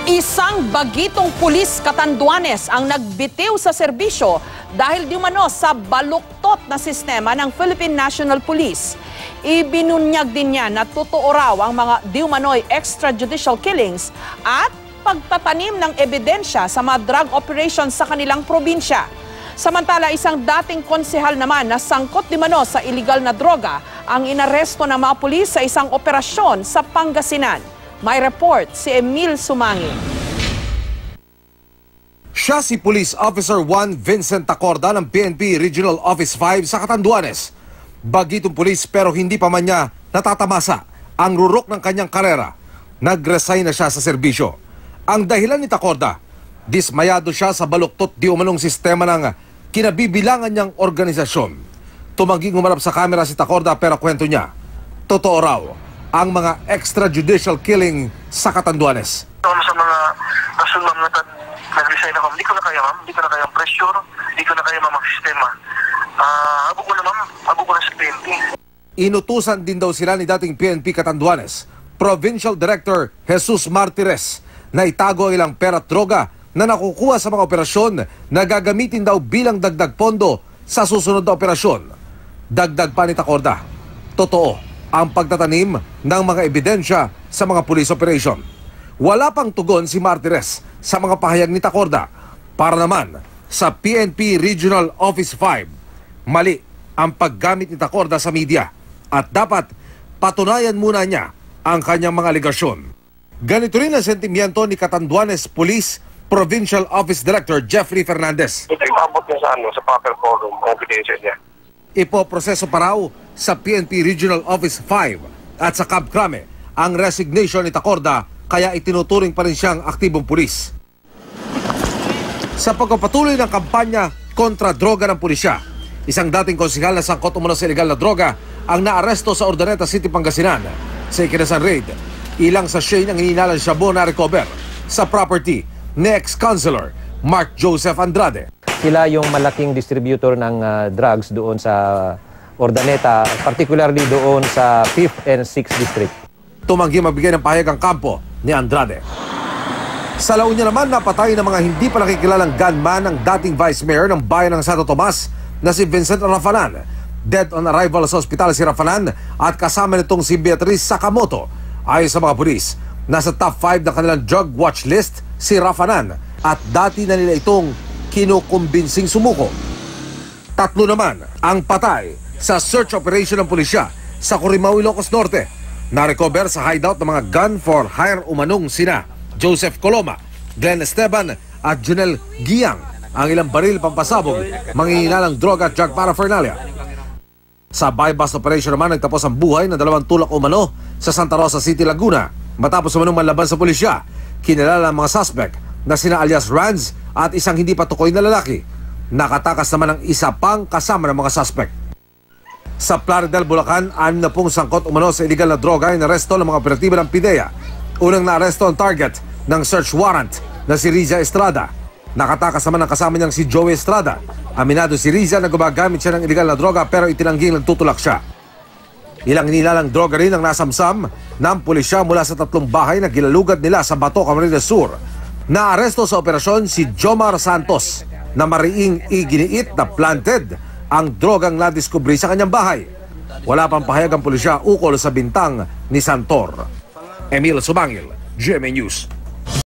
Isang bagitong pulis Catanduanes ang nagbitiw sa serbisyo dahil di umano sa baluktot na sistema ng Philippine National Police. Ibinunyag din niya na totoo raw ang mga di umano'y extrajudicial killings at pagtatanim ng ebidensya sa mga drug operations sa kanilang probinsya. Samantala, isang dating konsehal naman na sangkot di umano sa iligal na droga ang inaresto ng mga pulis sa isang operasyon sa Pangasinan. May report si Emil Sumangil. Siya si Police Officer 1 Vincent Tacorda ng PNP Regional Office 5 sa Catanduanes. Bagitong pulis pero hindi pa man niya natatamasa ang rurok ng kanyang karera. Nag-resign na siya sa serbisyo. Ang dahilan ni Tacorda, dismayado siya sa baluktot di umanong sistema ng kinabibilangan niyang organisasyon. Tumangging umarap sa kamera si Tacorda pero kwento niya, totoo raw ang mga extrajudicial killing sa Catanduanes. Sa mga rason ma'am na nag-resign ako, hindi ko na kaya ma'am, hindi ko na kaya ang pressure, hindi ko na kaya ma'am ang sistema. Abo ko na sa PNP. Inutusan din daw sila ni dating PNP Catanduanes, Provincial Director Jesus Martires, na itago ang ilang pera at droga na nakukuha sa mga operasyon na gagamitin daw bilang dagdag pondo sa susunod na operasyon. Dagdag pa ni Tacorda, totoo ang pagtatanim ng mga ebidensya sa mga police operation. Wala pang tugon si Martires sa mga pahayag ni Tacorda. Para naman sa PNP Regional Office 5, mali ang paggamit ni Tacorda sa media at dapat patunayan muna niya ang kanyang mga aligasyon. Ganito rin ang sentimiento ni Catanduanes Police Provincial Office Director Jeffrey Fernandez. Ito yung maabot niya sa paper forum, ang ebidensya niya. Ipoproseso pa raw sa PNP Regional Office 5 at sa Cab Crame ang resignation ni Tacorda, kaya itinuturing pa rin siyang aktibong pulis. Sa pagpapatuloy ng kampanya kontra droga ng pulisya, isang dating konsehal na sangkot umano sa illegal na droga ang naaresto sa Urdaneta City, Pangasinan. Sa ikinasan raid, ilang sachet ng hininalang shabu na recover sa property ni ex-councilor Mark Joseph Andrade. Sila yung malaking distributor ng drugs doon sa Urdaneta, particularly doon sa 5th and 6th District. Tumanggi magbigay ng pahayag ang kampo ni Andrade. Sa La Union naman, napatay ng mga hindi pa nakikilalang gunman ng dating Vice Mayor ng bayan ng Santo Tomas na si Vincent Rafanan. Dead on arrival sa ospital si Rafanan at kasama nitong si Beatriz Sakamoto. Ayon sa mga pulis, nasa top 5 ng kanilang drug watch list si Rafanan at dati na nila itong kinukumbinsing sumuko. Tatlo naman ang patay sa search operation ng pulisya sa Corimao, Ilocos Norte. Na-recover sa hideout ng mga gun for hire umanong sina Joseph Coloma, Glenn Esteban at Junel Giang ang ilang baril pampasabog, manghihinalang droga at drug paraphernalia. Sa buy-bust operation naman nagtapos ang buhay ng dalawang tulak umano sa Santa Rosa City, Laguna matapos umanong manlaban sa pulisya. Kinilala ang mga suspect na sina alias Ranz at isang hindi patukoy na lalaki. Nakatakas naman ang isa pang kasama ng mga suspect. Sa Plaridel, Bulacan, 6 na pong sangkot umano sa illegal na droga ay naresto ng mga operatiba ng PIDEA. Unang naaresto ang target ng search warrant na si Riza Estrada. Nakatakas naman ang kasama niyang si Joey Estrada. Aminado si Riza na gumagamit siya ng illegal na droga pero itinangging nagtutulak siya. Ilang nilalang droga rin ang nasamsam ng pulisya mula sa 3 bahay na gilalugad nila sa Bato, Camarines Sur. Naaresto sa operasyon si Jomar Santos na mariing iginiit na planted ang drogang nadiskubre sa kanyang bahay. Wala pang pahayag ang pulisya ukol sa bintang ni Santor. Emil Sumangil, GMA News.